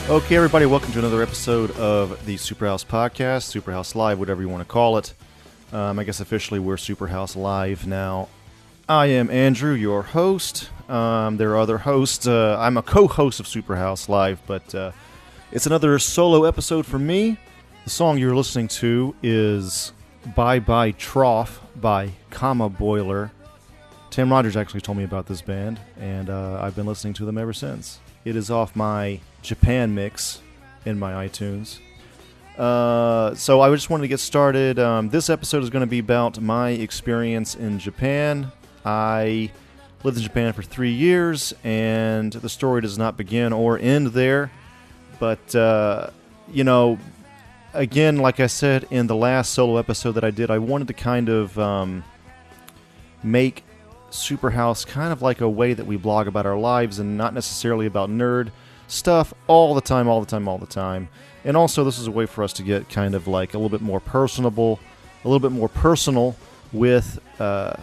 Okay, everybody, welcome to another episode of the SuperHouse Podcast, SuperHouse Live, whatever you want to call it. I guess officially we're SuperHouse Live now. I am Andrew, your host. There are other hosts. I'm a co-host of SuperHouse Live, but it's another solo episode for me. The song you're listening to is Bye Bye Trough by Comma Boiler. Tim Rogers actually told me about this band, and I've been listening to them ever since. It is off my Japan mix in my iTunes. So I just wanted to get started. This episode is going to be about my experience in Japan. I lived in Japan for 3 years, and the story does not begin or end there. But, again, like I said in the last solo episode that I did, I wanted to kind of make SuperHouse kind of like a way that we blog about our lives and not necessarily about nerd stuff all the time. And also, this is a way for us to get kind of like a little bit more personable, a little bit more personal with the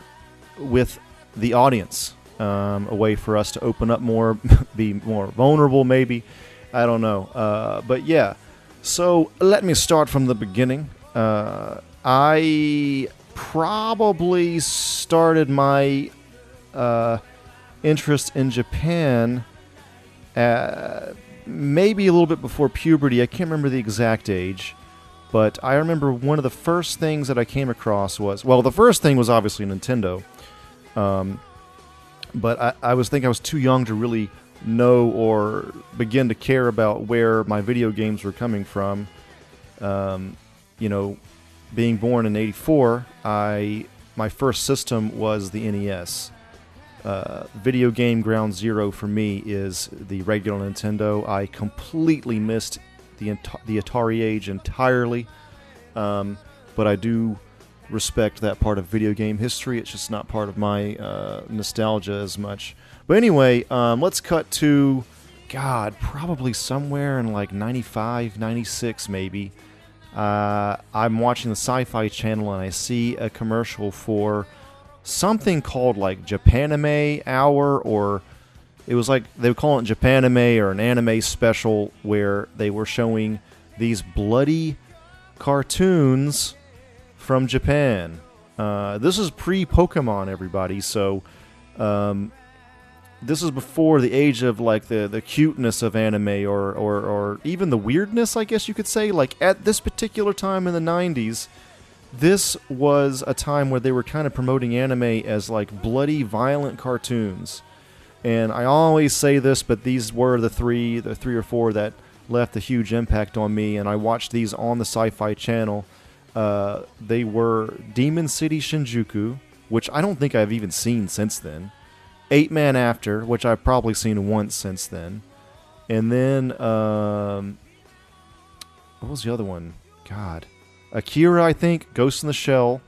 audience. A way for us to open up more, be more vulnerable maybe. I don't know. But yeah, so let me start from the beginning. I probably started my interest in Japan maybe a little bit before puberty. I can't remember the exact age, but I remember one of the first things that I came across was, well, the first thing was obviously Nintendo, but I was too young to really know or begin to care about where my video games were coming from. Being born in '84, my first system was the NES. Video game ground zero for me is the regular Nintendo. I completely missed the Atari age entirely, but I do respect that part of video game history. It's just not part of my nostalgia as much. But anyway, let's cut to, probably somewhere in like 95, 96 maybe. I'm watching the Sci-Fi Channel and I see a commercial for something called like Japanime Hour, or it was like they would call it Japanime or an anime special where they were showing these bloody cartoons from Japan. This is pre-Pokemon, everybody, so this is before the age of like the cuteness of anime or even the weirdness, I guess you could say. Like at this particular time in the 90s, this was a time where they were kind of promoting anime as like bloody, violent cartoons. And I always say this, but these were the three or four that left a huge impact on me, and I watched these on the Sci-Fi Channel. They were Demon City Shinjuku, which I don't think I've even seen since then. 8 Man After, which I've probably seen once since then. And then, what was the other one? Akira, I think, Ghost in the Shell,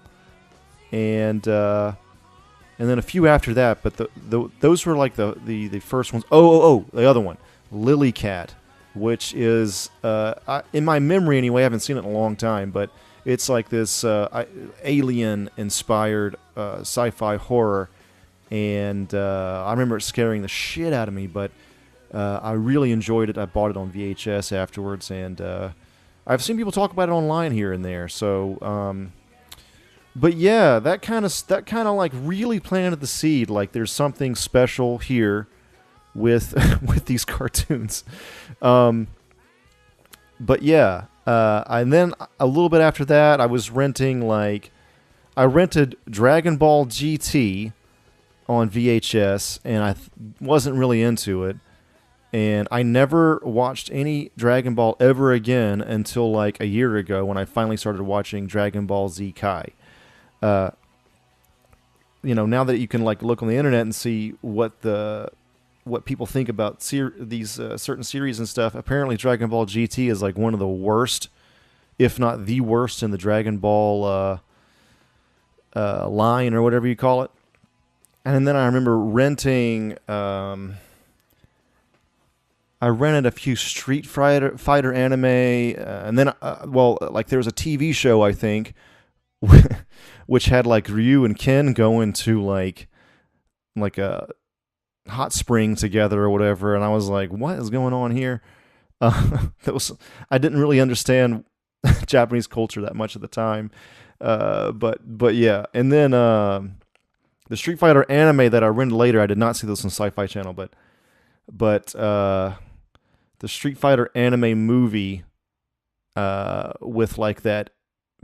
and then a few after that. But those were like the first ones. The other one, Lily Cat, which is in my memory anyway. I haven't seen it in a long time, but it's like this alien-inspired sci-fi horror, and I remember it scaring the shit out of me. But I really enjoyed it. I bought it on VHS afterwards, and I've seen people talk about it online here and there. So, but yeah, that kind of like really planted the seed. Like there's something special here with with these cartoons. But yeah, and then a little bit after that, I rented Dragon Ball GT on VHS, and I wasn't really into it. And I never watched any Dragon Ball ever again until like a year ago when I finally started watching Dragon Ball Z Kai. Now that you can like look on the internet and see what people think about these certain series and stuff, apparently Dragon Ball GT is like one of the worst, if not the worst, in the Dragon Ball line or whatever you call it. And then I remember renting. I rented a few Street Fighter anime, and then, there was a TV show, I think, which had like Ryu and Ken going to like a hot spring together or whatever, and I was like, what is going on here? I didn't really understand Japanese culture that much at the time. But yeah, and then the Street Fighter anime that I rented later, I did not see this on Sci-Fi Channel, but the Street Fighter anime movie with like that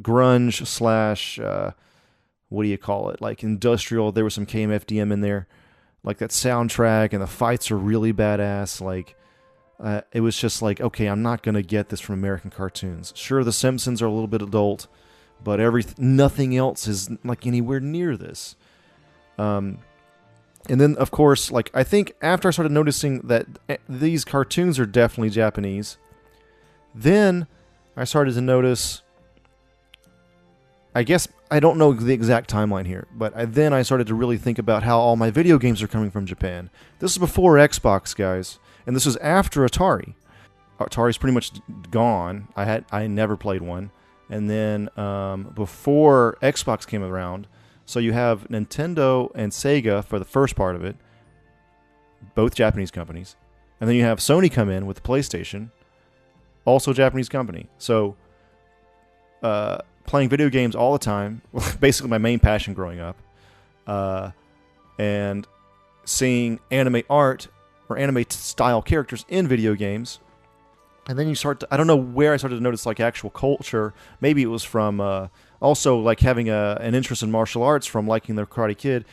grunge slash what do you call it? Like industrial. There was some KMFDM in there, like that soundtrack, and the fights are really badass. Like it was just like, okay, I'm not gonna get this from American cartoons. Sure, The Simpsons are a little bit adult, but nothing else is like anywhere near this. And then, of course, like I think after I started noticing that these cartoons are definitely Japanese, then I started to notice. I guess I don't know the exact timeline here, but then I started to really think about how all my video games are coming from Japan. This is before Xbox, guys, and this is after Atari. Atari's pretty much gone. I never played one, and then before Xbox came around. So you have Nintendo and Sega for the first part of it, both Japanese companies. And then you have Sony come in with the PlayStation, also a Japanese company. So playing video games all the time, basically my main passion growing up, and seeing anime art or anime-style characters in video games. And then you start to, I don't know where I started to notice like actual culture. Maybe it was from also like having an interest in martial arts from liking the Karate Kid.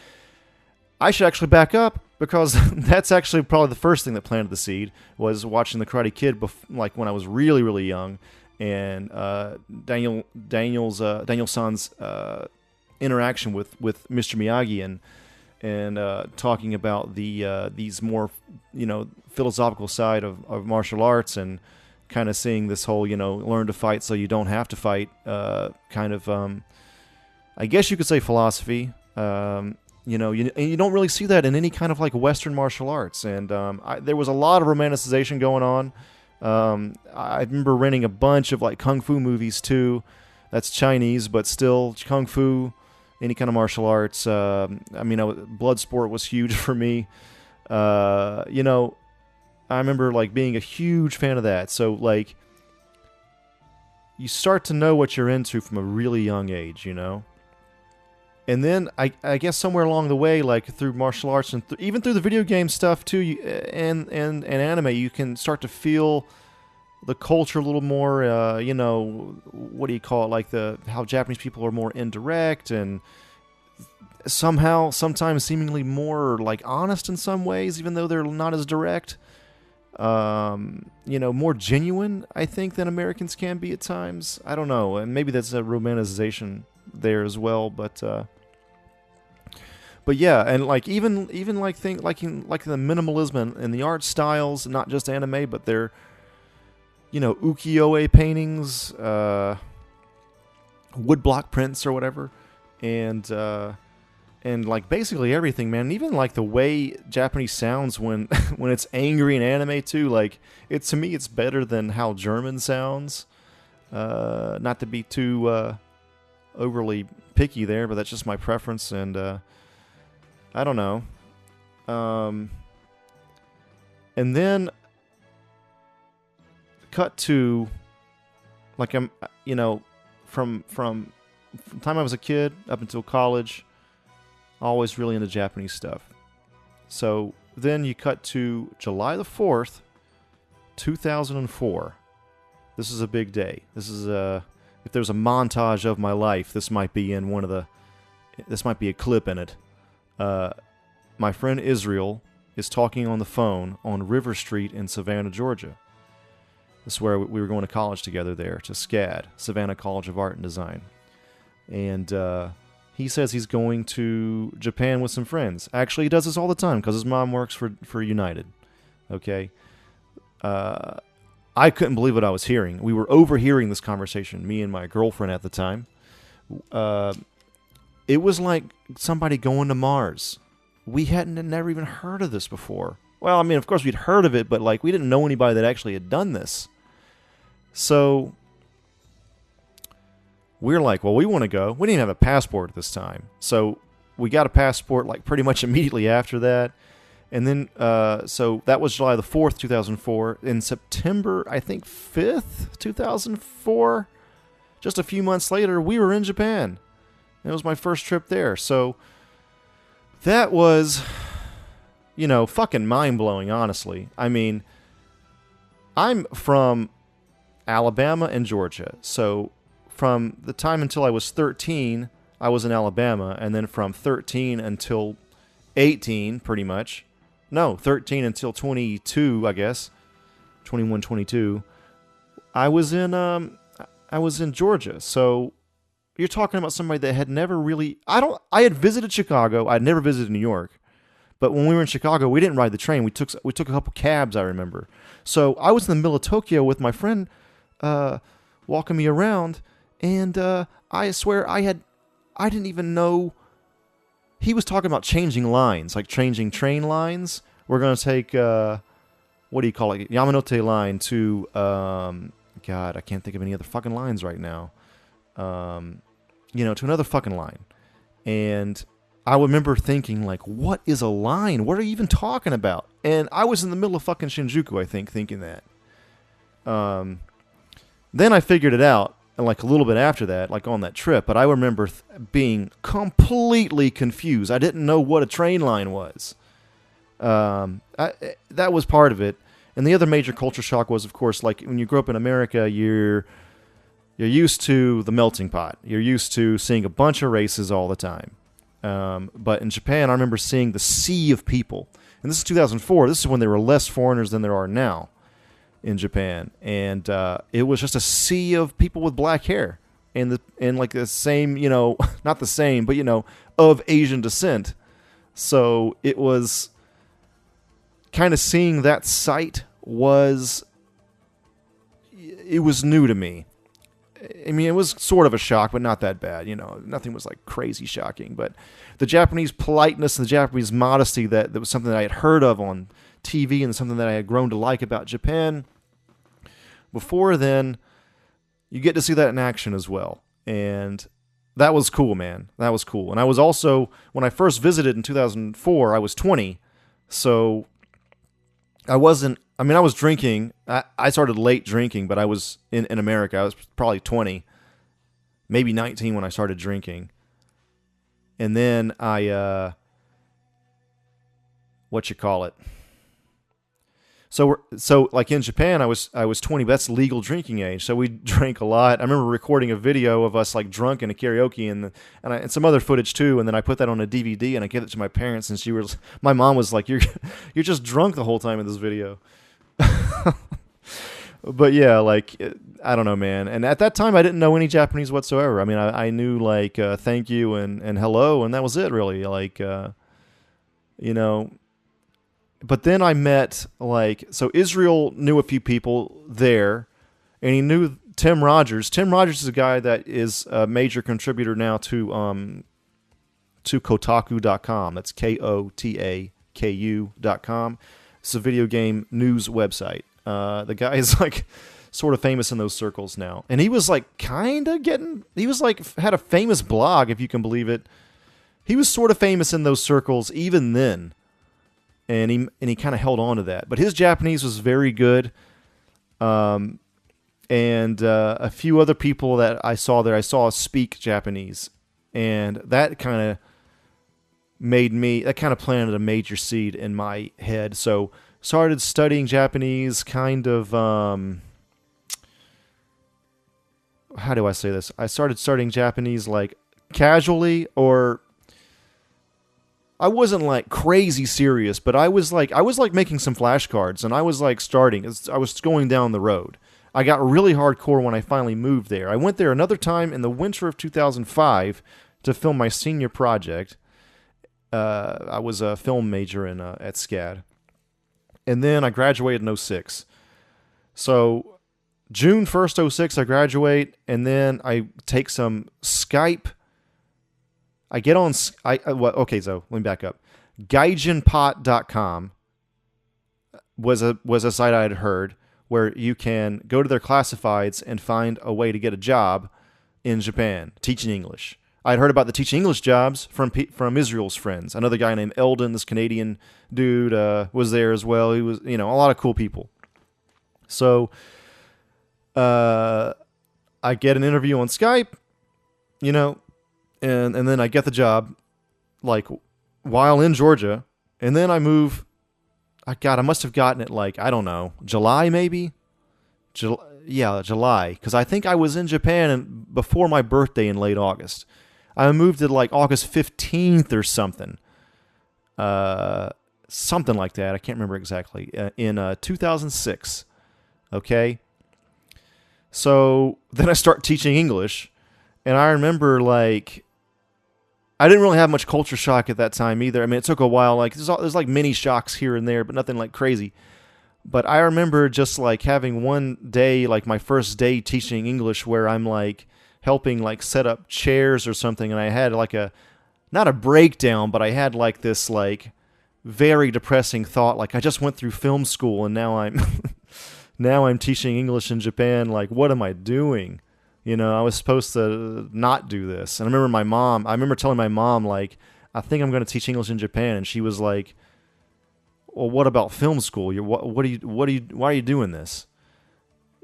I should actually back up because that's actually probably the first thing that planted the seed was watching the Karate Kid like when I was really, really young. And Daniel San's interaction with Mr. Miyagi and talking about these more philosophical side of martial arts and kind of seeing this whole learn to fight so you don't have to fight kind of I guess you could say philosophy. And you don't really see that in any kind of like Western martial arts. And there was a lot of romanticization going on. I remember renting a bunch of like kung fu movies too. That's Chinese, but still kung fu, any kind of martial arts. Bloodsport was huge for me. I remember like being a huge fan of that. So like you start to know what you're into from a really young age, And then I guess somewhere along the way, like through martial arts and even through the video game stuff too, and anime, you can start to feel the culture a little more. What do you call it? Like how Japanese people are more indirect and sometimes seemingly more like honest in some ways, even though they're not as direct. More genuine, I think, than Americans can be at times. I don't know, and maybe that's a romanticization there as well, but yeah, and like even like the minimalism and the art styles, not just anime, but they're ukiyo-e paintings, woodblock prints or whatever, and like basically everything, man. Even like the way Japanese sounds when when it's angry in anime too. Like to me, it's better than how German sounds. Not to be too overly picky there, but that's just my preference, and I don't know. And then cut to like I'm from the time I was a kid up until college. Always really into Japanese stuff. So then you cut to July the 4th, 2004. This is a big day. This is if there's a montage of my life, this might be in this might be a clip in it. My friend Israel is talking on the phone on River Street in Savannah, Georgia. This is where we were going to college together there, to SCAD, Savannah College of Art and Design. And he says he's going to Japan with some friends. Actually, he does this all the time because his mom works for United. Okay? I couldn't believe what I was hearing. We were overhearing this conversation, me and my girlfriend at the time. It was like somebody going to Mars. We had never even heard of this before. Well, I mean, of course we'd heard of it, but like we didn't know anybody that actually had done this. So we're like, well, we want to go. We didn't have a passport at this time. So we got a passport like pretty much immediately after that. And then, so that was July the 4th, 2004. In September, I think 5th, 2004, just a few months later, we were in Japan. It was my first trip there. So that was, fucking mind-blowing, honestly. I mean, I'm from Alabama and Georgia. So from the time until I was 13, I was in Alabama. And then from 13 until 18, pretty much. No, 13 until 22, I guess. 21, 22. I was in Georgia. So you're talking about somebody that had never really... I had visited Chicago. I'd never visited New York. But when we were in Chicago, we didn't ride the train. We took a couple cabs, I remember. So I was in the middle of Tokyo with my friend walking me around, and I swear I didn't even know... He was talking about changing lines, like changing train lines. We're going to take, what do you call it, Yamanote line to, God, I can't think of any other fucking lines right now. To another fucking line. And I remember thinking, like, what is a line? What are you even talking about? And I was in the middle of fucking Shinjuku, I think, thinking that. Then I figured it out. And like a little bit after that, like on that trip, but I remember being completely confused. I didn't know what a train line was. That was part of it. And the other major culture shock was, of course, like when you grow up in America, you're used to the melting pot. You're used to seeing a bunch of races all the time. But in Japan, I remember seeing the sea of people. And this is 2004. This is when there were less foreigners than there are now in Japan, and it was just a sea of people with black hair and like the same, not the same, but of Asian descent. So it was kind of seeing that sight was new to me. I mean, it was sort of a shock, but not that bad. Nothing was like crazy shocking. But the Japanese politeness and the Japanese modesty that was something that I had heard of on TV and something that I had grown to like about Japan. Before then, you get to see that in action as well. And that was cool, man. That was cool. And I was also, when I first visited in 2004, I was 20. So I was drinking. I started late drinking, but I was in America. I was probably 20, maybe 19 when I started drinking. And then I, So like in Japan, I was 20, but that's legal drinking age. So we drank a lot. I remember recording a video of us like drunk in a karaoke and some other footage too. And then I put that on a DVD and I gave it to my parents. And my mom was like, "You're just drunk the whole time in this video." But yeah, like I don't know, man. And at that time, I didn't know any Japanese whatsoever. I mean, I knew like thank you and hello, and that was it really. Like But then I met, so Israel knew a few people there, and he knew Tim Rogers. Tim Rogers is a guy that is a major contributor now to Kotaku.com. That's Kotaku.com. It's a video game news website. The guy is, like, sort of famous in those circles now. And he was, like, he was, like, had a famous blog, if you can believe it. He was sort of famous in those circles even then. And he kind of held on to that. But his Japanese was very good. And a few other people that I saw speak Japanese. And that kind of planted a major seed in my head. So started studying Japanese kind of, how do I say this? I started studying Japanese like casually, or I wasn't like crazy serious, but I was like making some flashcards, and I was like I was going down the road. I got really hardcore when I finally moved there. I went there another time in the winter of 2005 to film my senior project. I was a film major at SCAD. And then I graduated in 06. So June 1st, 06, I graduate, and then I take some Skype. I get on... so let me back up. Gaijinpot.com was a site I had heard where you can go to their classifieds and find a way to get a job in Japan teaching English. I'd heard about the teaching English jobs from Israel's friends. Another guy named Eldon, this Canadian dude, was there as well. He was, a lot of cool people. So I get an interview on Skype, and then I get the job, like, while in Georgia, and then I move. I must have gotten it, like, I don't know, July maybe? July, because I think I was in Japan before my birthday in late August. I moved it like August 15th or something. Something like that. I can't remember exactly. In 2006. Okay? So then I start teaching English, and I remember, like, I didn't really have much culture shock at that time either. I mean, it took a while. Like, there's like mini shocks here and there, but nothing like crazy. But I remember just like having one day, like my first day teaching English, where I'm like helping like set up chairs or something, and I had like not a breakdown, but I had like this like very depressing thought, like I just went through film school and now I'm teaching English in Japan. Like, what am I doing? I was supposed to not do this. And I remember telling my mom, like, I think I'm going to teach English in Japan. And she was like, well, what about film school? Why are you doing this?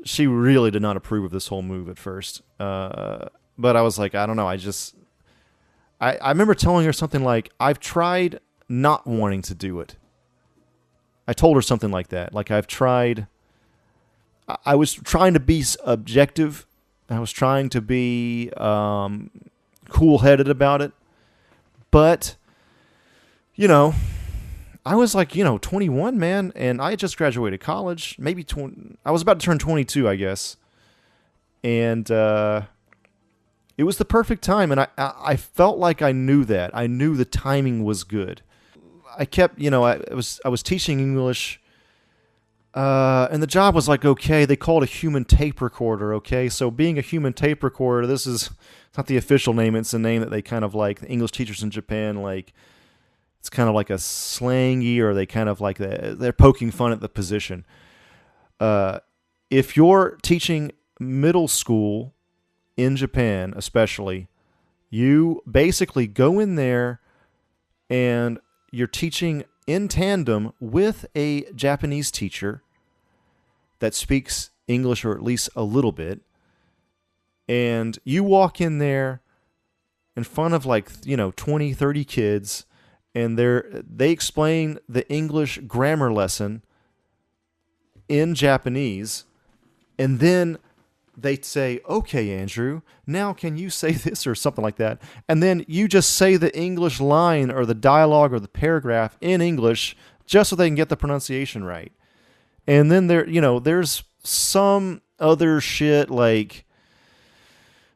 She really did not approve of this whole move at first. But I was like, I don't know. I remember telling her something like, I've tried not wanting to do it. I told her something like that. Like, I was trying to be objective. I was trying to be cool-headed about it. But, I was like, 21, man, and I had just graduated college. Maybe I was about to turn 22, I guess. And it was the perfect time, and I felt like I knew that. I knew the timing was good. I kept, I was teaching English. And the job was like, okay, they called it a human tape recorder, okay? So being a human tape recorder, it's not the official name, it's a name that they kind of like, the English teachers in Japan, like, it's kind of like a slangy, or they kind of like, they're poking fun at the position. If you're teaching middle school in Japan, especially, you basically go in there and you're teaching in tandem with a Japanese teacher that speaks English, or at least a little bit, and you walk in there in front of like 20, 30 kids, and they explain the English grammar lesson in Japanese, and then they say, okay, Andrew, now can you say this or something like that? And then you just say the English line or the dialogue or the paragraph in English just so they can get the pronunciation right. And then there's some other shit, like,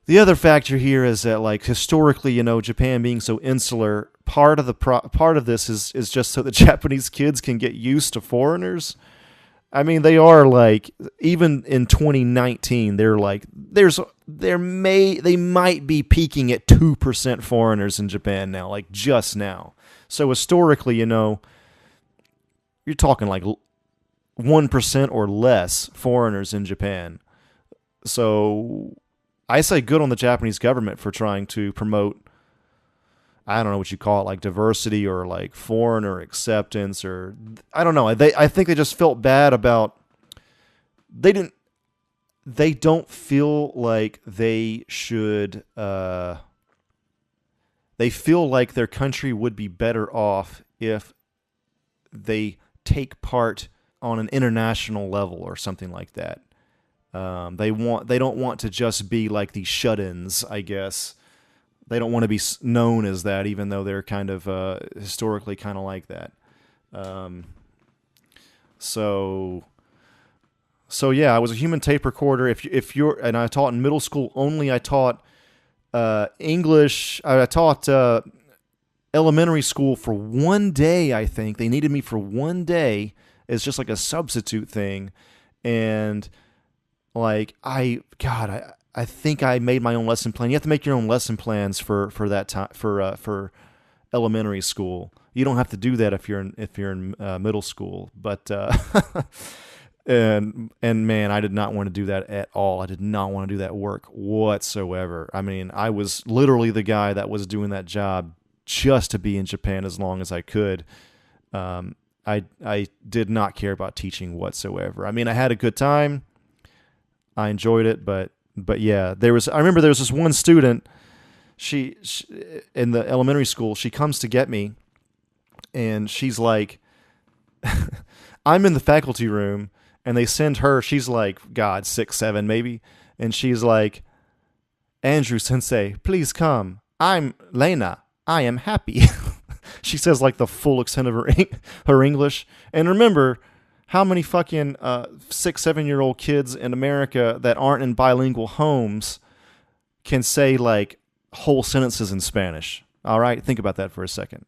the other factor here is that, like, historically, Japan being so insular, part of this is just so the Japanese kids can get used to foreigners. I mean, they are like, even in 2019, they're like, they might be peaking at 2% foreigners in Japan now, like just now. So historically, you're talking like 1% or less foreigners in Japan. So I say good on the Japanese government for trying to promote, I don't know what you call it, like diversity or like foreigner acceptance, or I don't know. I think they just felt bad about, they don't feel like they should, they feel like their country would be better off if they take part on an international level or something like that. They don't want to just be like these shut-ins, I guess. They don't want to be known as that, even though they're kind of historically kind of like that. So yeah, I was a human tape recorder. If you're, and I taught in middle school only. I taught English. I taught elementary school for one day. I think they needed me for one day. It's just like a substitute thing, and like I think I made my own lesson plan. You have to make your own lesson plans for that time for elementary school. You don't have to do that if you're in middle school. But And man, I did not want to do that at all. I did not want to do that work whatsoever. I mean, I was literally the guy that was doing that job just to be in Japan as long as I could. I did not care about teaching whatsoever. I mean, I had a good time. I enjoyed it, but yeah, I remember there was this one student, she in the elementary school, she comes to get me, and she's like, I'm in the faculty room, and they send her, she's like, God, 6, 7 maybe, and she's like, Andrew Sensei, please come. I'm Lena. I am happy. She says like the full extent of her English. And remember, how many fucking 6, 7-year-old kids in America that aren't in bilingual homes can say like whole sentences in Spanish? All right, think about that for a second.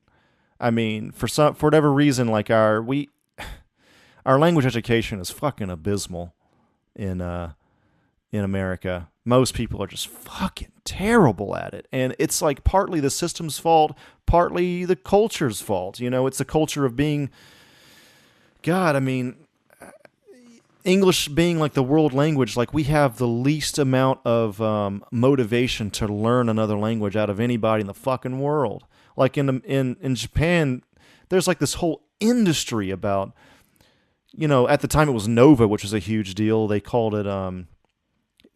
I mean, for whatever reason, like our language education is fucking abysmal in America. Most people are just fucking terrible at it. And it's like partly the system's fault, partly the culture's fault. You know, it's the culture of being, God, I mean, English being like the world language, like we have the least amount of motivation to learn another language out of anybody in the fucking world. Like in Japan, there's like this whole industry about, you know, at the time it was Nova, which was a huge deal. They called it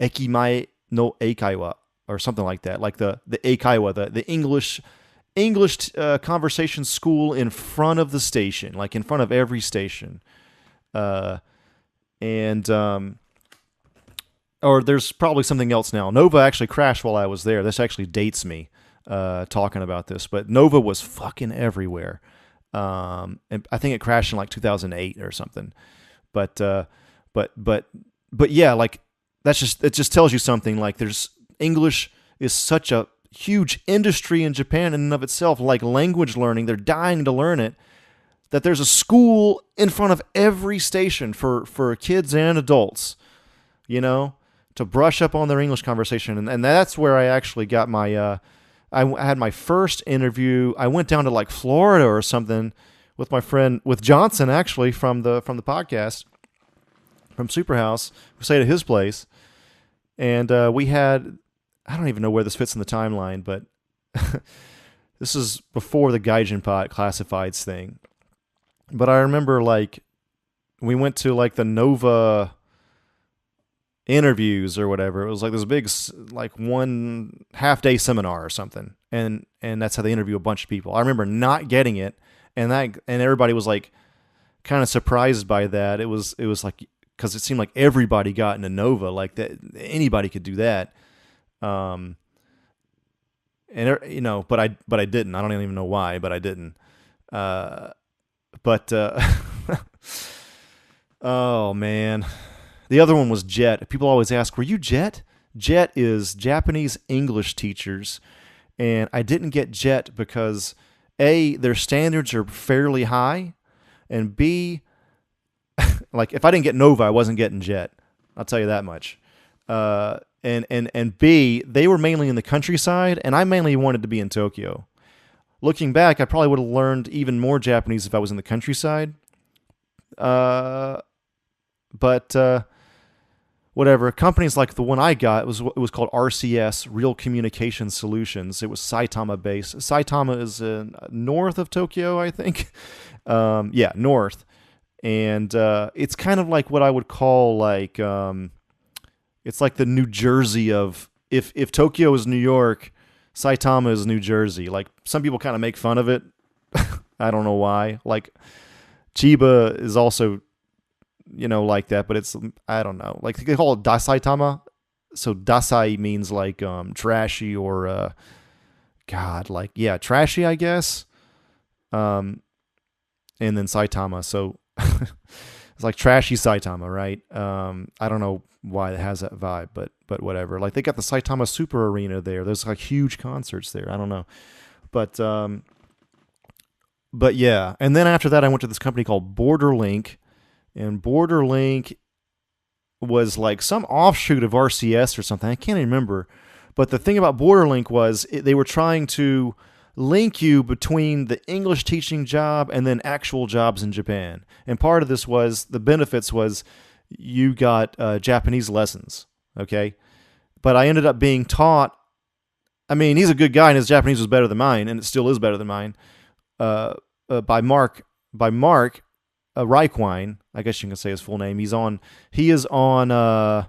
Ekimae no Eikaiwa or something like that. Like the Eikaiwa, the English conversation school in front of the station, like in front of every station. Or there's probably something else now. Nova actually crashed while I was there. This actually dates me talking about this, but Nova was fucking everywhere. And I think it crashed in like 2008 or something. But yeah, like it just tells you something. Like English is such a huge industry in Japan in and of itself, like language learning. They're dying to learn it. That there's a school in front of every station for kids and adults, you know, to brush up on their English conversation. And that's where I actually got my, I had my first interview. I went down to like Florida or something with my friend, with Johnson actually from the podcast, from SuperHouse. We stayed at his place. And we had, I don't even know where this fits in the timeline, but this is before the Gaijin Pot classifieds thing. But I remember, like, we went to, like, the Nova interviews or whatever. It was, like, this big, like, 1 half-day seminar or something. And that's how they interview a bunch of people. I remember not getting it, and everybody was, like, kind of surprised by that. It was like, because it seemed like everybody got into Nova, like, that anybody could do that. And, you know, but I didn't. I don't even know why, but I didn't. But, oh man, the other one was JET. People always ask, were you JET? JET is Japanese English teachers. And I didn't get JET because A, their standards are fairly high. And B, like if I didn't get Nova, I wasn't getting JET. I'll tell you that much. And B, they were mainly in the countryside and I mainly wanted to be in Tokyo. Looking back, I probably would have learned even more Japanese if I was in the countryside. But whatever. Companies like the one I got, it was called RCS, Real Communication Solutions. It was Saitama based. Saitama is north of Tokyo, I think. Yeah, north. And it's kind of like what I would call like, it's like the New Jersey of, if Tokyo is New York, Saitama is New Jersey. Like, some people kind of make fun of it. I don't know why. Like, Chiba is also, you know, like that, but it's, I don't know. Like, they call it Dasaitama. So, Dasai means, like, trashy or, God, like, yeah, trashy, I guess. And then Saitama. So, it's like trashy Saitama, right? I don't know why it has that vibe, but whatever. Like, they got the Saitama Super Arena there. There's like huge concerts there. I don't know. But yeah. And then after that, I went to this company called Borderlink, and Borderlink was like some offshoot of RCS or something. I can't even remember. But the thing about Borderlink was they were trying to link you between the English teaching job and then actual jobs in Japan. And part of this was, the benefits was, you got Japanese lessons, okay? But I ended up being taught. I mean, he's a good guy, and his Japanese was better than mine, and it still is better than mine. By Mark Reichwein, I guess you can say his full name. He is on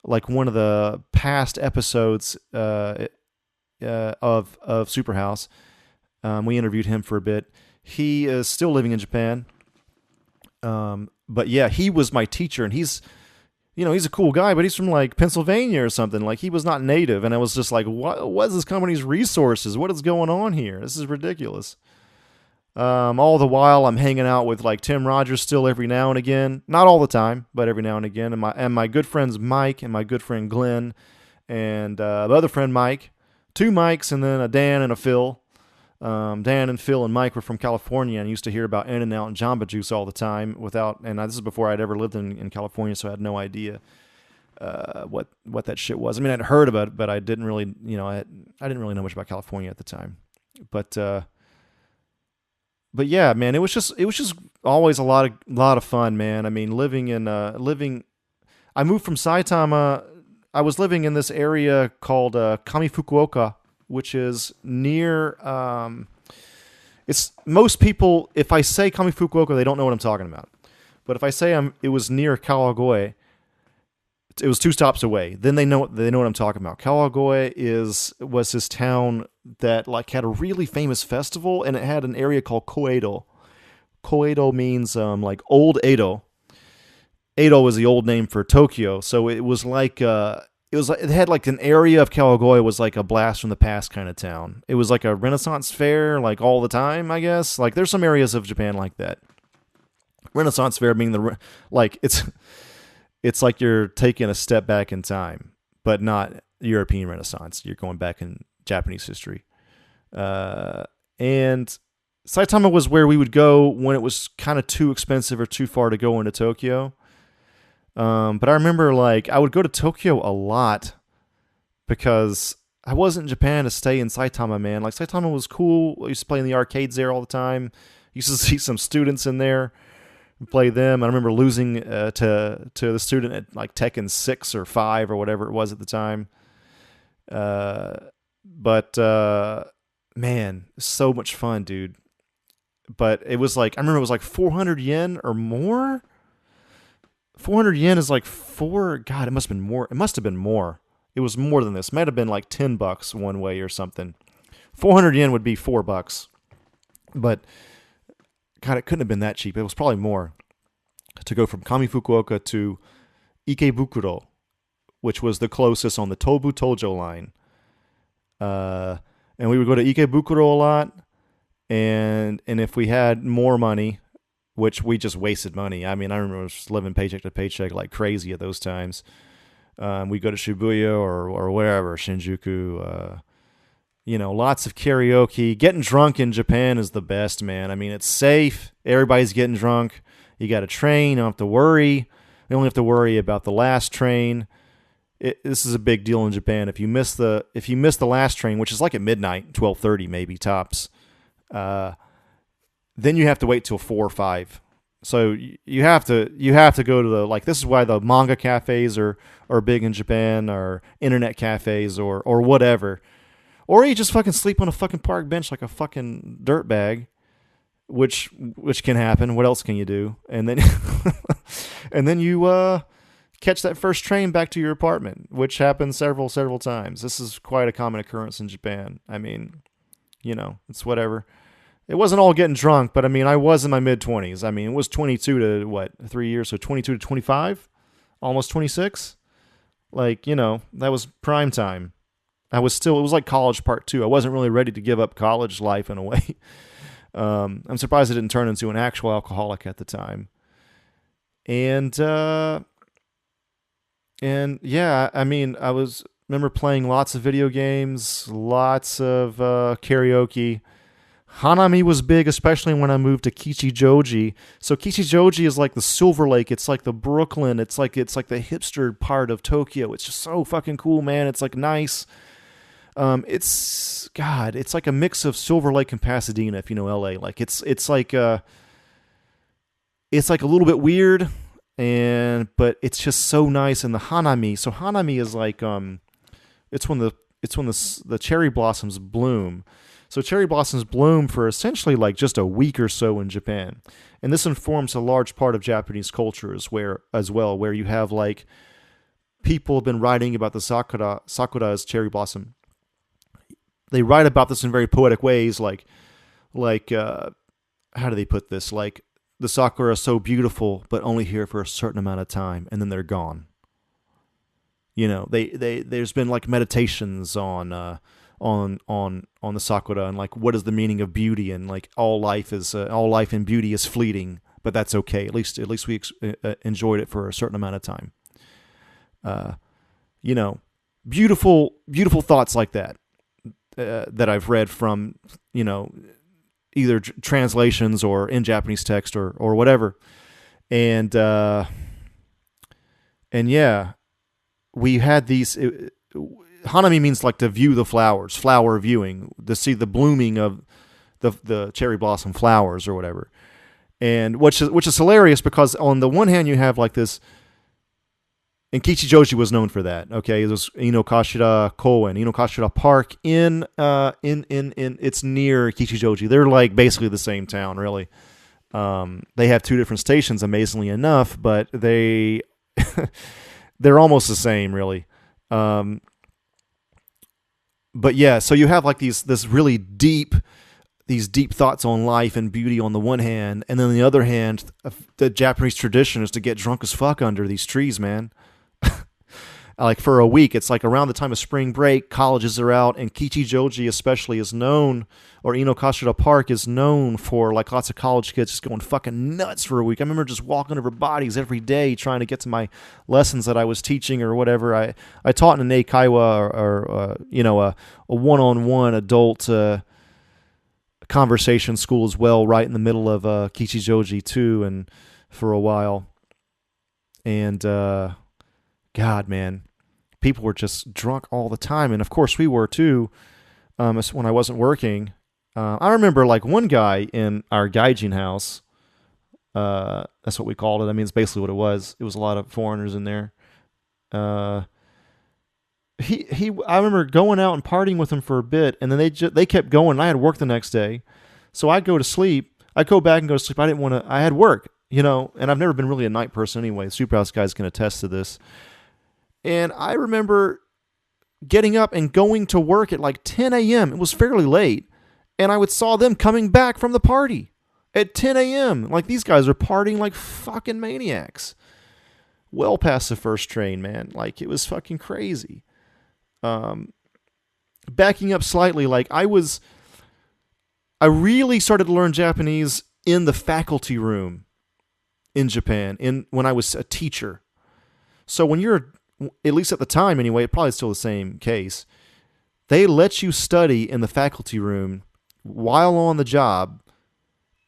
like one of the past episodes of SuperHouse. We interviewed him for a bit. He is still living in Japan. But yeah, he was my teacher, and he's a cool guy, but he's from like Pennsylvania or something. Like, he was not native, and I was just like, what is this company's resources? What is going on here? This is ridiculous. All the while I'm hanging out with like Tim Rogers still every now and again, not all the time, but every now and again. And my good friends Mike and my good friend Glenn and the other friend Mike, two Mikes, and then a Dan and a Phil. Dan and Phil and Mike were from California and used to hear about In-N-Out and Jamba Juice all the time and this is before I'd ever lived in California, so I had no idea what that shit was. I mean, I'd heard about it, but I didn't really, I didn't really know much about California at the time. But yeah, man, it was just always a lot of fun, man. I mean, I moved from Saitama. I was living in this area called Kamifukuoka, which is near. It's most people. If I say Kamifukuoka, they don't know what I'm talking about. But if I say it was near Kawagoe, it was 2 stops away. Then they know what I'm talking about. Kawagoe was this town that like had a really famous festival, and it had an area called Koedo. Koedo means like old Edo. Edo was the old name for Tokyo, so it was like it had like an area of Kawagoe was like a blast from the past kind of town. It was like a Renaissance fair, like all the time, I guess. Like there's some areas of Japan like that. Renaissance fair meaning it's like you're taking a step back in time, but not European Renaissance. You're going back in Japanese history. And Saitama was where we would go when it was kind of too expensive or too far to go into Tokyo. But I remember like I would go to Tokyo a lot because I wasn't in Japan to stay in Saitama, man. Like Saitama was cool. I used to play in the arcades there all the time. Used to see some students in there. Play them. I remember losing to the student at like Tekken 6 or 5 or whatever it was at the time. But man, so much fun, dude. But it was like, I remember it was like 400 yen or more. 400 yen is like God, it must have been more. It must have been more. It was more than this. It might have been like $10 one way or something. 400 yen would be $4. But God, it couldn't have been that cheap. It was probably more to go from Kamifukuoka to Ikebukuro, which was the closest on the Tobu Tojo line. And we would go to Ikebukuro a lot. And if we had more money, which we just wasted money. I mean, I remember just living paycheck to paycheck like crazy at those times. We'd go to Shibuya or wherever, Shinjuku, lots of karaoke. Getting drunk in Japan is the best, man. I mean, it's safe. Everybody's getting drunk. You got a train. You don't have to worry. You only have to worry about the last train. This is a big deal in Japan. If you miss the last train, which is like at midnight, 12:30 maybe tops, then you have to wait till 4 or 5. So you have to go to this is why the manga cafes are big in Japan, or internet cafes or whatever. Or you just fucking sleep on a fucking park bench like a fucking dirtbag, which can happen. What else can you do? And then and then you catch that first train back to your apartment, which happens several times. This is quite a common occurrence in Japan. I mean, it's whatever. It wasn't all getting drunk, but I mean, I was in my mid-20s. I mean, it was 22 to 3 years, so 22 to 25, almost 26. Like, that was prime time. It was like college part 2. I wasn't really ready to give up college life in a way. I'm surprised I didn't turn into an actual alcoholic at the time. And yeah, I mean, remember playing lots of video games, lots of karaoke. Hanami was big, especially when I moved to Kichijoji. So Kichijoji is like the Silver Lake. It's like the Brooklyn. It's like the hipster part of Tokyo. It's just so fucking cool, man. It's like nice. It's like a mix of Silver Lake and Pasadena, if you know LA. Like it's like a little bit weird, but it's just so nice. And the hanami, so hanami is like it's when the cherry blossoms bloom. So cherry blossoms bloom for essentially like just a week or so in Japan, and this informs a large part of Japanese culture as well, where you have like people have been writing about the sakura as cherry blossom. They write about this in very poetic ways, like how do they put this? Like the sakura is so beautiful, but only here for a certain amount of time, and then they're gone. There's been like meditations on the sakura, and like what is the meaning of beauty, and like all life and beauty is fleeting, but that's okay. At least we enjoyed it for a certain amount of time. Uh, you know, beautiful thoughts like that that I've read from either translations or in Japanese text or whatever, and yeah, we had these. Hanami means like to view the flowers, flower viewing, to see the blooming of the cherry blossom flowers or whatever, and which is hilarious because on the one hand you have like this. And Kichijoji was known for that. Okay, it was Inokashira Koen, Inokashira Park in it's near Kichijoji. They're like basically the same town, really. They have two different stations, amazingly enough, but they're almost the same, really. But yeah, so you have like these deep thoughts on life and beauty on the one hand, and then on the other hand, the Japanese tradition is to get drunk as fuck under these trees, man. Like for a week, it's like around the time of spring break, colleges are out, and Kichijoji especially is known, or Inokashira Park is known for like lots of college kids just going fucking nuts for a week. I remember just walking over bodies every day trying to get to my lessons that I was teaching or whatever. I taught in an eikaiwa or a one-on-one adult conversation school as well, right in the middle of Kichijoji too, and for a while, and God, man, people were just drunk all the time. And of course we were too, when I wasn't working. I remember like one guy in our gaijin house, that's what we called it. I mean, it's basically what it was. It was a lot of foreigners in there. I remember going out and partying with him for a bit, and then they kept going, and I had work the next day. So I'd go to sleep. I'd go back and go to sleep. I had work, and I've never been really a night person anyway. SuperHouse guys can attest to this. And I remember getting up and going to work at like 10 a.m. It was fairly late. And I saw them coming back from the party at 10 a.m. Like these guys are partying like fucking maniacs. Well past the first train, man. Like it was fucking crazy. Backing up slightly, like I really started to learn Japanese in the faculty room in Japan when I was a teacher. So when you're, at least at the time anyway, probably still the same case, they let you study in the faculty room while on the job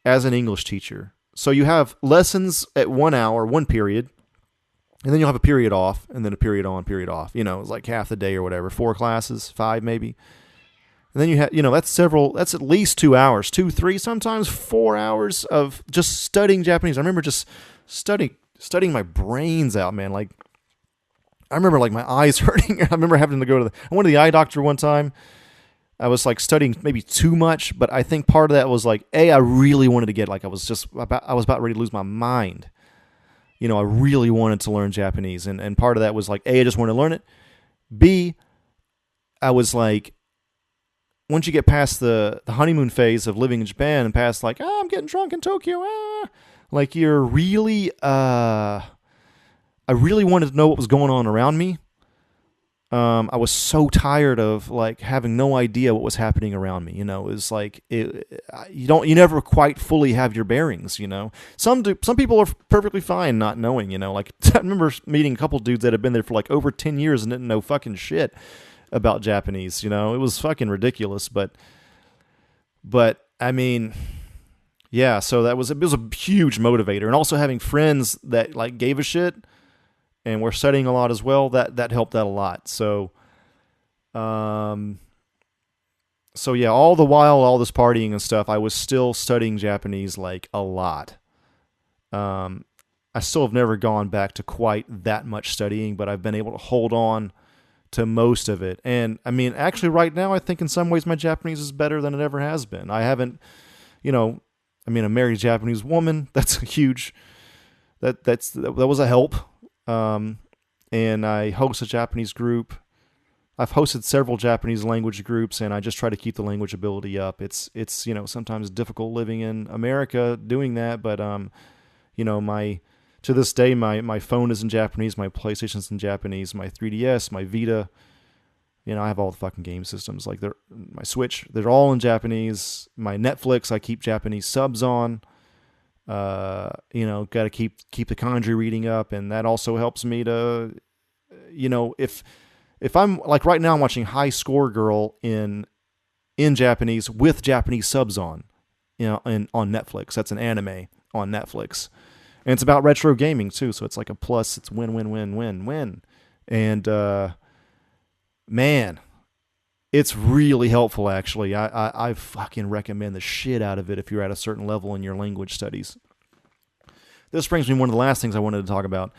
as an English teacher. So you have lessons at 1 hour, one period, and then you'll have a period off, and then a period on, period off. It's like half the day or whatever, 4 classes, 5 maybe. And then you have, that's at least 2 hours, 2, 3, sometimes 4 hours of just studying Japanese. I remember just studying my brains out, man. Like, I remember like my eyes hurting. I remember having to I went to the eye doctor one time. I was like studying maybe too much, but I think part of that was like, I really wanted to get, like I was about ready to lose my mind. I really wanted to learn Japanese. And part of that was like, I just wanted to learn it. B, I was like, once you get past the honeymoon phase of living in Japan and past like, I'm getting drunk in Tokyo, like you're really, I really wanted to know what was going on around me. I was so tired of like having no idea what was happening around me. It was like you never quite fully have your bearings. Some people are perfectly fine not knowing. Like I remember meeting a couple dudes that had been there for like over 10 years and didn't know fucking shit about Japanese. It was fucking ridiculous. But I mean, yeah. So it was a huge motivator, and also having friends that like gave a shit. And we're studying a lot as well. That helped out a lot. So yeah, all the while, all this partying and stuff, I was still studying Japanese like a lot. I I still have never gone back to quite that much studying, but I've been able to hold on to most of it. And I mean, actually right now, I think in some ways my Japanese is better than it ever has been. I haven't, I married a Japanese woman. That's a huge, that was a help. And I host a Japanese group. I've hosted several Japanese language groups, and I just try to keep the language ability up. It's sometimes difficult living in America doing that, but to this day my phone is in Japanese, my PlayStation's in Japanese, my 3DS, my Vita, I have all the fucking game systems, like my Switch, they're all in Japanese. My Netflix, I keep Japanese subs on. Got to keep the kanji reading up, and that also helps me to, if I'm like right now, I'm watching High Score Girl in Japanese with Japanese subs on, on Netflix. That's an anime on Netflix, and it's about retro gaming too. So it's like a plus. It's win, win, win, win, win, and man, it's really helpful. Actually, I fucking recommend the shit out of it if you're at a certain level in your language studies. This brings me to one of the last things I wanted to talk about.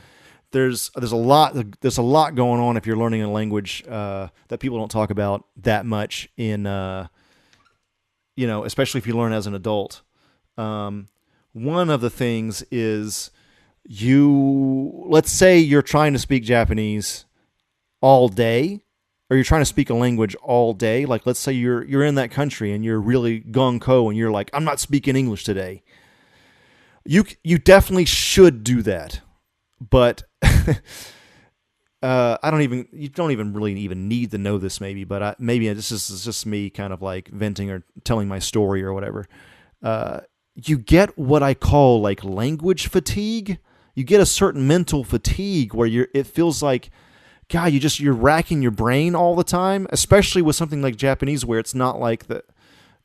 There's a lot going on if you're learning a language that people don't talk about that much in especially if you learn as an adult. One of the things is let's say you're trying to speak Japanese all day, or you're trying to speak a language all day. Like let's say you're in that country and you're really gung-ho and you're like, I'm not speaking English today. You definitely should do that. But you don't even really need to know this maybe, but maybe this is just me kind of like venting or telling my story or whatever. You get what I call like language fatigue. You get a certain mental fatigue where it feels like, God, you're racking your brain all the time, especially with something like Japanese where it's not like the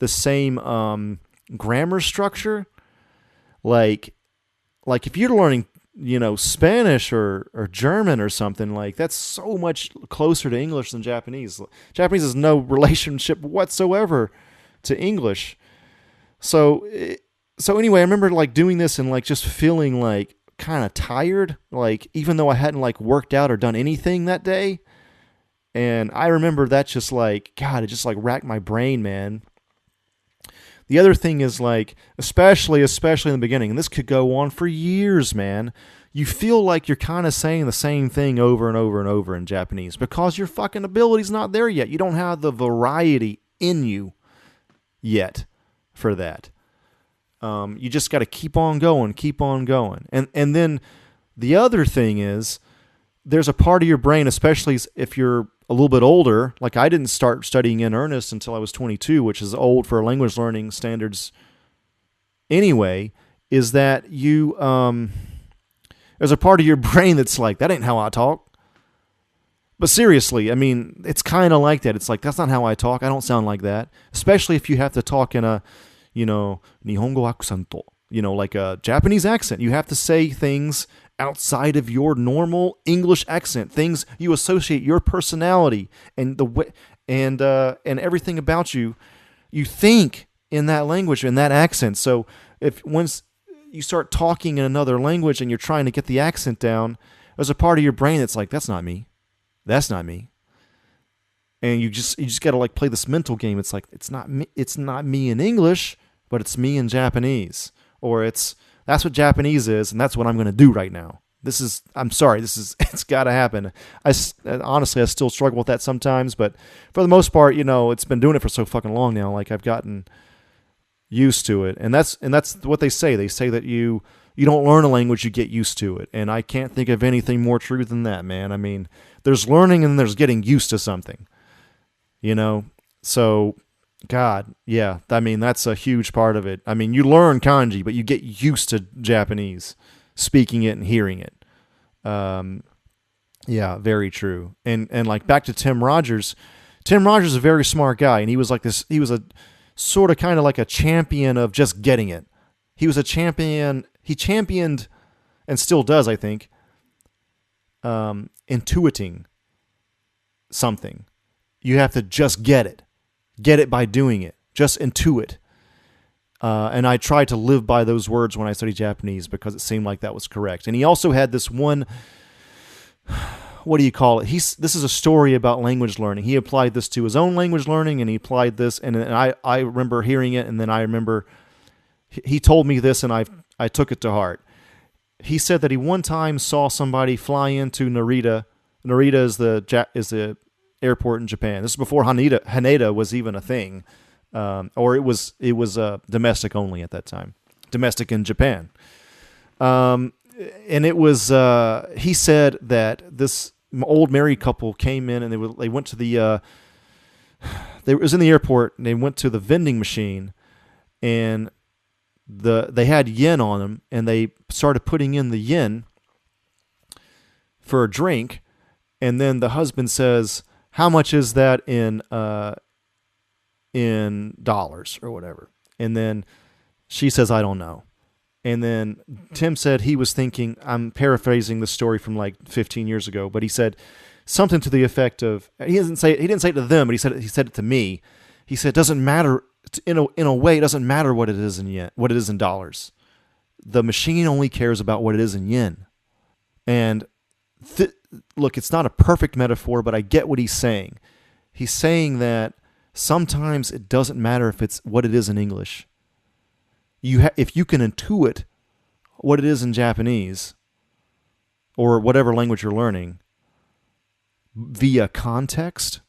same grammar structure. Like if you're learning Spanish or German or something, like that's so much closer to English than Japanese. Japanese has no relationship whatsoever to English. So anyway, I remember like doing this and like just feeling like kind of tired, like even though I hadn't like worked out or done anything that day. And I remember that just like, God, it just like racked my brain, man. The other thing is like, especially in the beginning, and this could go on for years, man, you feel like you're kind of saying the same thing over and over and over in Japanese because your fucking ability's not there yet. You don't have the variety in you yet for that. You just got to keep on going. And then the other thing is there's a part of your brain, especially if you're a little bit older, like I didn't start studying in earnest until I was 22, which is old for language learning standards anyway, is that there's a part of your brain that's like, that ain't how I talk. But seriously, I mean, it's kind of like that. It's like, that's not how I talk. I don't sound like that. Especially if you have to talk in a, Nihongo accento, like a Japanese accent. You have to say things outside of your normal English accent, things you associate your personality and the way and everything about you think in that language, in that accent. So once you start talking in another language and you're trying to get the accent down, there's a part of your brain that's like, that's not me. And you just got to like play this mental game. It's like, it's not me in English, but it's me in Japanese, or that's what Japanese is, and that's what I'm going to do right now. It's got to happen. Honestly, I still struggle with that sometimes, but for the most part, it's been doing it for so fucking long now. Like I've gotten used to it, and that's what they say. They say that you don't learn a language, you get used to it, and I can't think of anything more true than that, man. I mean, there's learning and there's getting used to something, So, God, yeah, I mean, that's a huge part of it. I mean, you learn kanji, but you get used to Japanese, speaking it and hearing it. Yeah, very true. And like back to Tim Rogers. Tim Rogers is a very smart guy, and he was like this. He was a sort of kind of like a champion of just getting it. He was a champion. He championed, and still does, I think, intuiting something. You have to just get it. Get it by doing it. Just intuit. And I tried to live by those words when I studied Japanese because it seemed like that was correct. And he also had this one, what do you call it? This is a story about language learning. He applied this to his own language learning, and he applied this, and I remember hearing it, and then I remember he told me this, and I took it to heart. He said that he one time saw somebody fly into Narita. Narita is the airport in Japan. This is before Haneda was even a thing. Or it was domestic only at that time, domestic in Japan. And it was, he said that this old married couple came in and they went to it was in the airport, and they went to the vending machine, and they had yen on them, and they started putting in the yen for a drink. And then the husband says, "How much is that in dollars or whatever?" And then she says, "I don't know." And then Tim said he was thinking, I'm paraphrasing the story from like 15 years ago, but he said something to the effect of, he didn't say it to them, but he said it to me. He said, it doesn't matter, in a way, it doesn't matter what it is in yen, what it is in dollars. The machine only cares about what it is in yen. And look, it's not a perfect metaphor, but I get what he's saying. He's saying that sometimes it doesn't matter if it's what it is in English. If you can intuit what it is in Japanese or whatever language you're learning via context,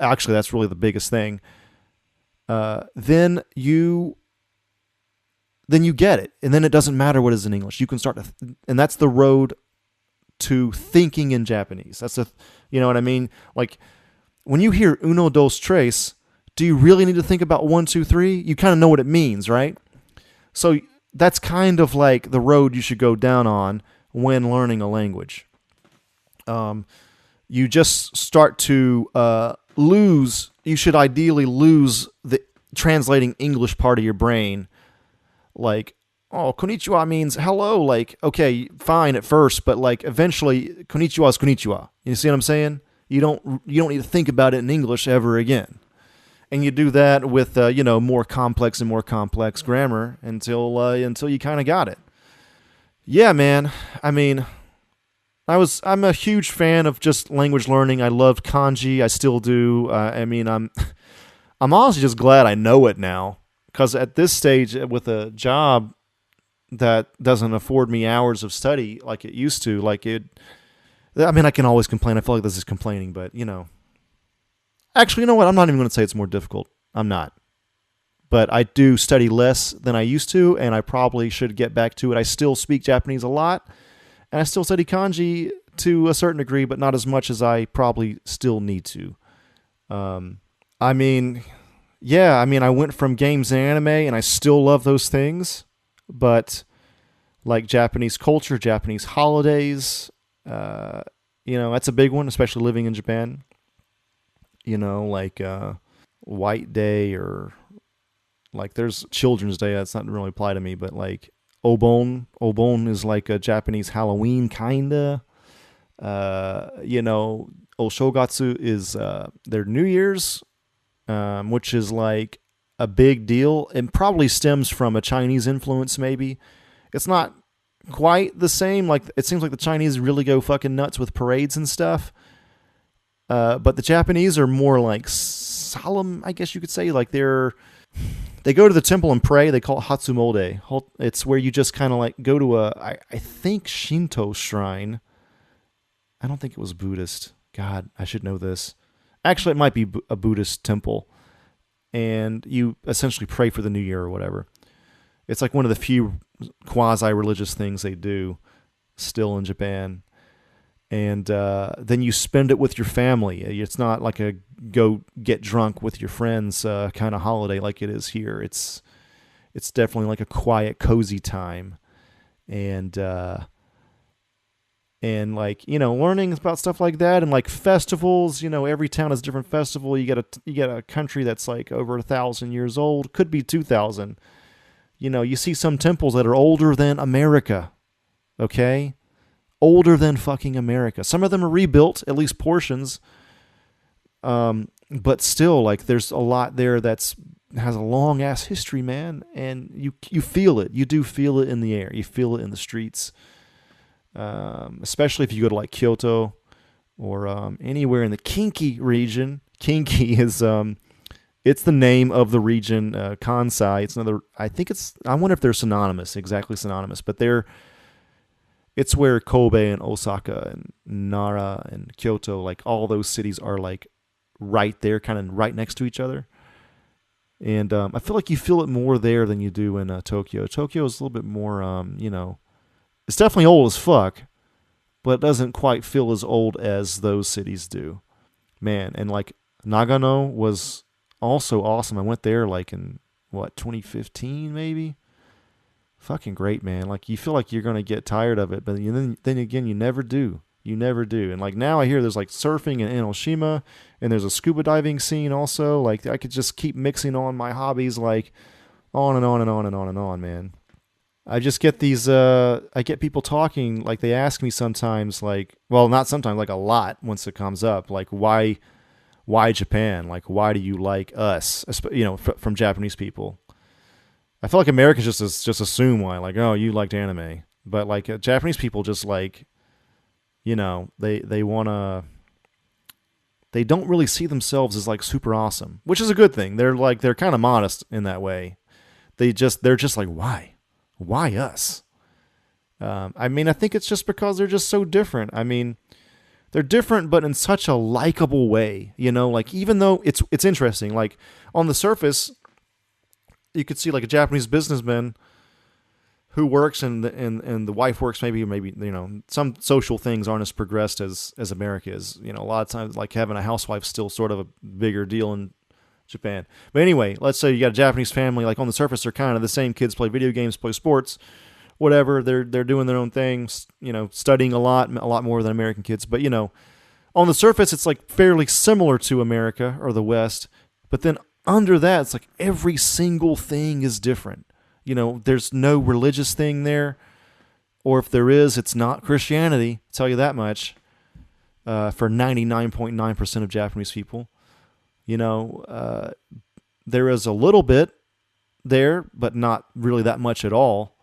actually that's really the biggest thing, then you get it. And then it doesn't matter what is in English. You can start and that's the road to thinking in Japanese. You know what I mean? Like when you hear uno, dos, tres, do you really need to think about 1, 2, 3? You kind of know what it means, right? So that's kind of like the road you should go down on when learning a language. You just start to you should ideally lose the translating English part of your brain. Like, oh, konnichiwa means hello. Like, okay, fine at first, but like eventually konnichiwa is konnichiwa. You see what I'm saying? You don't need to think about it in English ever again. And you do that with more complex and more complex grammar until you kind of got it. Yeah, man. I mean, I'm a huge fan of just language learning. I loved kanji. I still do. I'm honestly just glad I know it now, because at this stage, with a job that doesn't afford me hours of study like it used to, I can always complain. I feel like this is complaining, but Actually, you know what? I'm not even going to say it's more difficult. I'm not. But I do study less than I used to, and I probably should get back to it. I still speak Japanese a lot, and I still study kanji to a certain degree, but not as much as I probably still need to. I went from games and anime, and I still love those things, but like Japanese culture, Japanese holidays, that's a big one, especially living in Japan. Like White Day, or like there's Children's Day. That's not really apply to me, but like Obon. Obon is like a Japanese Halloween, kinda. Oshogatsu is their New Year's, which is like a big deal, and probably stems from a Chinese influence, maybe. It's not quite the same. Like, it seems like the Chinese really go fucking nuts with parades and stuff. But the Japanese are more like solemn, I guess you could say. Like, they go to the temple and pray. They call it Hatsumode. It's where you just kind of like go to I think Shinto shrine. I don't think it was Buddhist. God, I should know this. Actually, it might be a Buddhist temple. And you essentially pray for the new year or whatever. It's like one of the few quasi-religious things they do still in Japan. And then you spend it with your family. It's not like a go get drunk with your friends kind of holiday like it is here. It's definitely like a quiet, cozy time. And like, learning about stuff like that, and like festivals. Every town has a different festival. You get a country that's like over 1,000 years old, could be 2,000. You see some temples that are older than America. Okay. Older than fucking America. Some of them are rebuilt, at least portions. But still, like, there's a lot there that's has a long ass history, man, and you feel it. You do feel it in the air. You feel it in the streets, especially if you go to like Kyoto or anywhere in the Kinki region. Kinki is it's the name of the region. Kansai. It's another. I wonder if they're synonymous, exactly synonymous, but it's where Kobe and Osaka and Nara and Kyoto, like all those cities are like right there, kind of right next to each other. And I feel like you feel it more there than you do in Tokyo. Tokyo is a little bit more, it's definitely old as fuck, but it doesn't quite feel as old as those cities do. Man, and like Nagano was also awesome. I went there like in, 2015 maybe? Fucking great, man. Like you feel like you're going to get tired of it, but then again, you never do. You never do. And like now I hear there's like surfing in Enoshima, and there's a scuba diving scene also. Like I could just keep mixing on my hobbies like on and on and on and on and on, man. I just get I get people talking, like they ask me sometimes, like, well, not sometimes, like a lot once it comes up, like why Japan? Like why do you like us? From Japanese people. I feel like Americans just assume why, like, oh, you liked anime. But like Japanese people just like, they want to, they don't really see themselves as like super awesome, which is a good thing. They're kind of modest in that way. They're just like, why us? I think it's just because they're just so different. They're different, but in such a likable way, like even though it's interesting, like on the surface, you could see like a Japanese businessman who works and the wife works maybe some social things aren't as progressed as America is. A lot of times like having a housewife still sort of a bigger deal in Japan. But anyway, let's say you got a Japanese family, like on the surface they're kind of the same. Kids play video games, play sports, whatever. They're doing their own things, studying a lot more than American kids. But on the surface it's like fairly similar to America or the West. But then under that, it's like every single thing is different. There's no religious thing there, or if there is, it's not Christianity. I'll tell you that much. For 99.9% of Japanese people, there is a little bit there, but not really that much at all.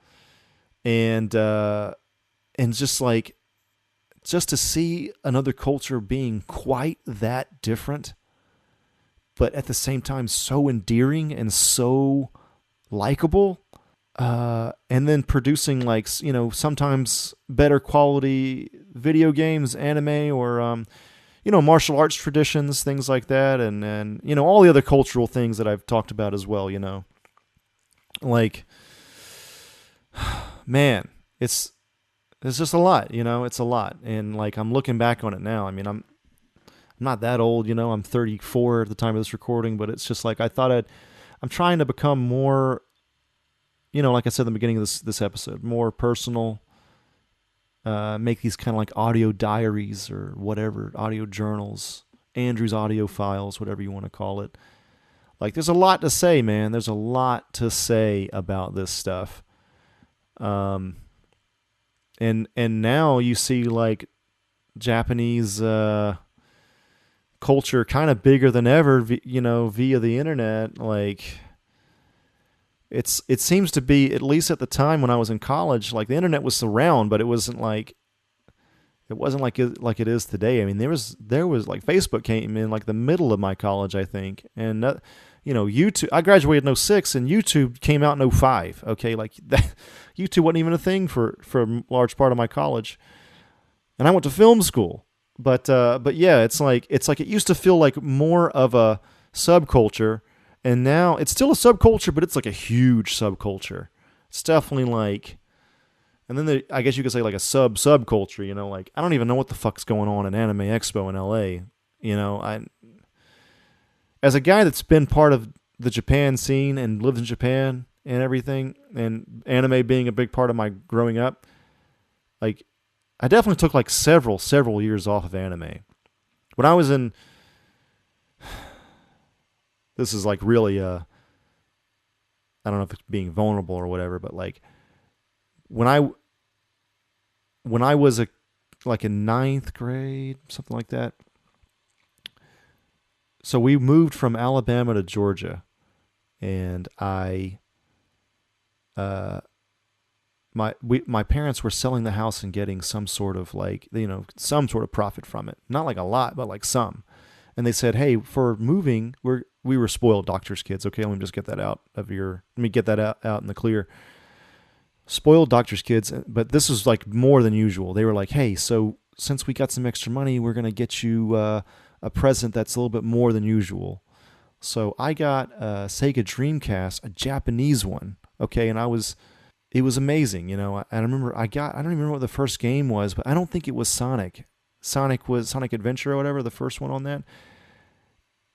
And just to see another culture being quite that different, but at the same time so endearing and so likable, and then producing like sometimes better quality video games, anime, or martial arts traditions, things like that, and all the other cultural things that I've talked about as well. Like, man, it's just a lot. It's a lot, and like I'm looking back on it now. I'm not that old, I'm 34 at the time of this recording, but it's just like I'm trying to become more, like I said in the beginning of this episode, more personal, make these kind of like audio diaries or whatever, audio journals, Andrew's audio files, whatever you want to call it. Like there's a lot to say, man. There's a lot to say about this stuff. And now you see like Japanese, culture kind of bigger than ever, via the internet. Like it seems to be, at least at the time when I was in college, like the internet was around, but it wasn't like it is today. There was like Facebook came in like the middle of my college, I think, and YouTube. I graduated in 2006, and YouTube came out in 2005. Okay, like that, YouTube wasn't even a thing for a large part of my college, and I went to film school. But yeah, it's like it used to feel like more of a subculture, and now it's still a subculture, but it's like a huge subculture. It's definitely like, and then I guess you could say like a subculture. Like I don't even know what the fuck's going on in Anime Expo in LA. As a guy that's been part of the Japan scene and lived in Japan and everything, and anime being a big part of my growing up, like I definitely took like several years off of anime. When I was in, this is like really, I don't know if it's being vulnerable or whatever, but like when I was like in ninth grade, something like that. So we moved from Alabama to Georgia, and my parents were selling the house and getting some sort of some sort of profit from it. Not like a lot, but like some. And they said, "Hey, for moving, we were spoiled doctor's kids." Okay, let me just get that out in the clear. Spoiled doctor's kids, but this was like more than usual. They were like, "Hey, so since we got some extra money, we're gonna get you a present that's a little bit more than usual." So I got a Sega Dreamcast, a Japanese one. Okay, and it was amazing. I remember I don't even remember what the first game was, but I don't think it was Sonic. Sonic was Sonic Adventure or whatever, the first one on that.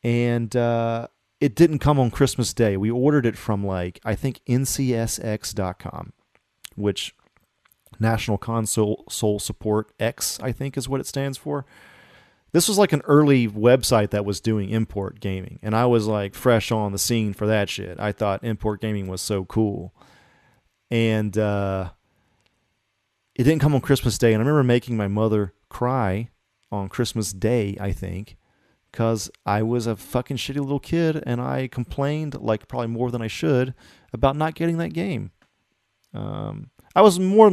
And it didn't come on Christmas Day. We ordered it from I think ncsx.com, which National Console Support X, I think is what it stands for. This was like an early website that was doing import gaming, and I was like fresh on the scene for that shit. I thought import gaming was so cool. And it didn't come on Christmas Day, and I remember making my mother cry on Christmas Day, I think, because I was a fucking shitty little kid, and I complained, probably more than I should, about not getting that game. I was more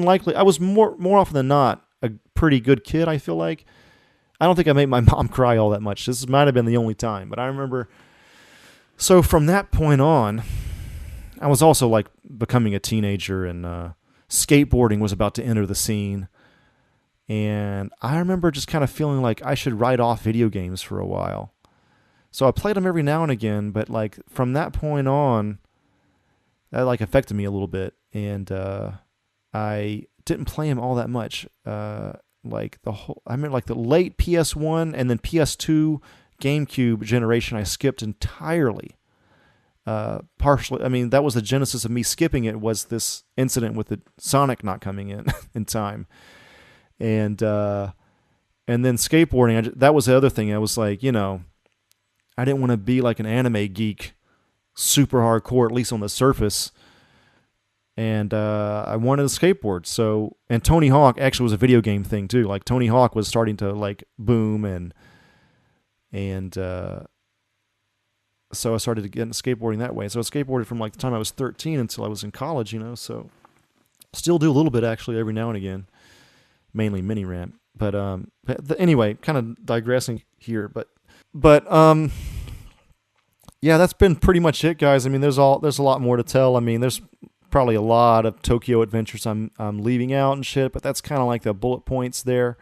often than not a pretty good kid, I feel like. I don't think I made my mom cry all that much. This might have been the only time, but I remember. So from that point on, I was also becoming a teenager, and skateboarding was about to enter the scene. And I remember just kind of feeling like I should write off video games for a while. So I played them every now and again, but from that point on, that affected me a little bit, and I didn't play them all that much. I remember the late PS1 and then PS2 GameCube generation I skipped entirely. Partially, that was the genesis of me skipping it, was this incident with the Sonic not coming in time. And then skateboarding, that was the other thing. I was I didn't want to be like an anime geek, super hardcore, at least on the surface. And I wanted a skateboard. So, and Tony Hawk actually was a video game thing too. Tony Hawk was starting to boom, and so I started to get into skateboarding that way. So I skateboarded from the time I was 13 until I was in college, so still do a little bit actually every now and again, mainly mini ramp. But anyway, kind of digressing here, but yeah, that's been pretty much it, guys. There's a lot more to tell. There's probably a lot of Tokyo adventures I'm leaving out and shit, but that's kind of the bullet points there.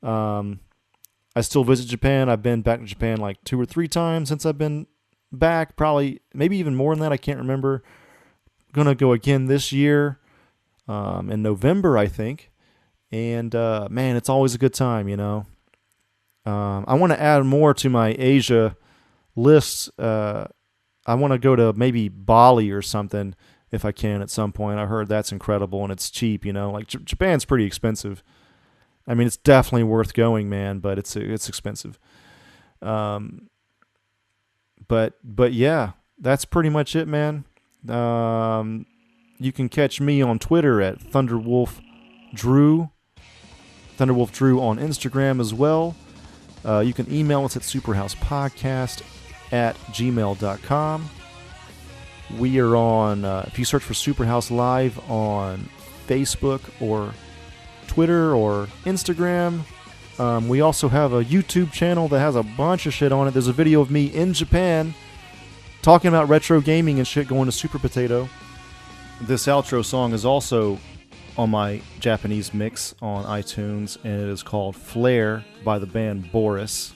I still visit Japan. I've been back to Japan 2 or 3 times since I've been back, probably maybe even more than that. I can't remember. Gonna go again this year in November, I think. And man, it's always a good time, I want to add more to my Asia list. I want to go to maybe Bali or something if I can at some point. I heard that's incredible and it's cheap, Japan's pretty expensive. It's definitely worth going, man, but it's expensive. But yeah, that's pretty much it, man. You can catch me on Twitter at ThunderwolfDrew. ThunderwolfDrew on Instagram as well. You can email us at SuperHousePodcast@gmail.com. We are on, if you search for SuperHouse Live on Facebook or Twitter or Instagram. We also have a YouTube channel that has a bunch of shit on it. There's a video of me in Japan talking about retro gaming and shit, going to Super Potato. This outro song is also on my Japanese mix on iTunes, and it is called Flare by the band Boris.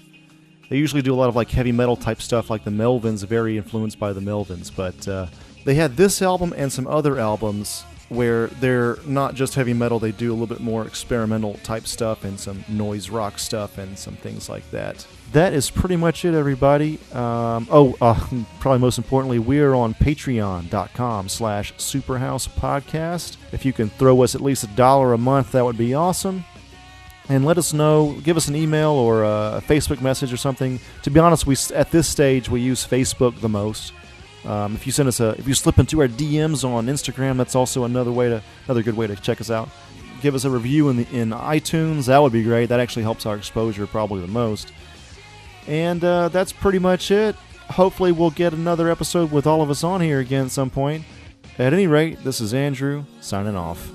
They usually do a lot of heavy metal type stuff, like the Melvins, very influenced by the Melvins, but they had this album and some other albums where they're not just heavy metal, they do a little bit more experimental type stuff and some noise rock stuff and some things like that. That is pretty much it, everybody. Probably most importantly, we are on patreon.com/SuperHousePodcast. If you can throw us at least $1 a month, that would be awesome. And let us know, give us an email or a Facebook message or something. To be honest, at this stage, we use Facebook the most. If you slip into our DMs on Instagram, that's also another good way to check us out. Give us a review in iTunes. That would be great. That actually helps our exposure probably the most. And that's pretty much it. hopefully we'll get another episode with all of us on here again at some point. At any rate, this is Andrew, signing off.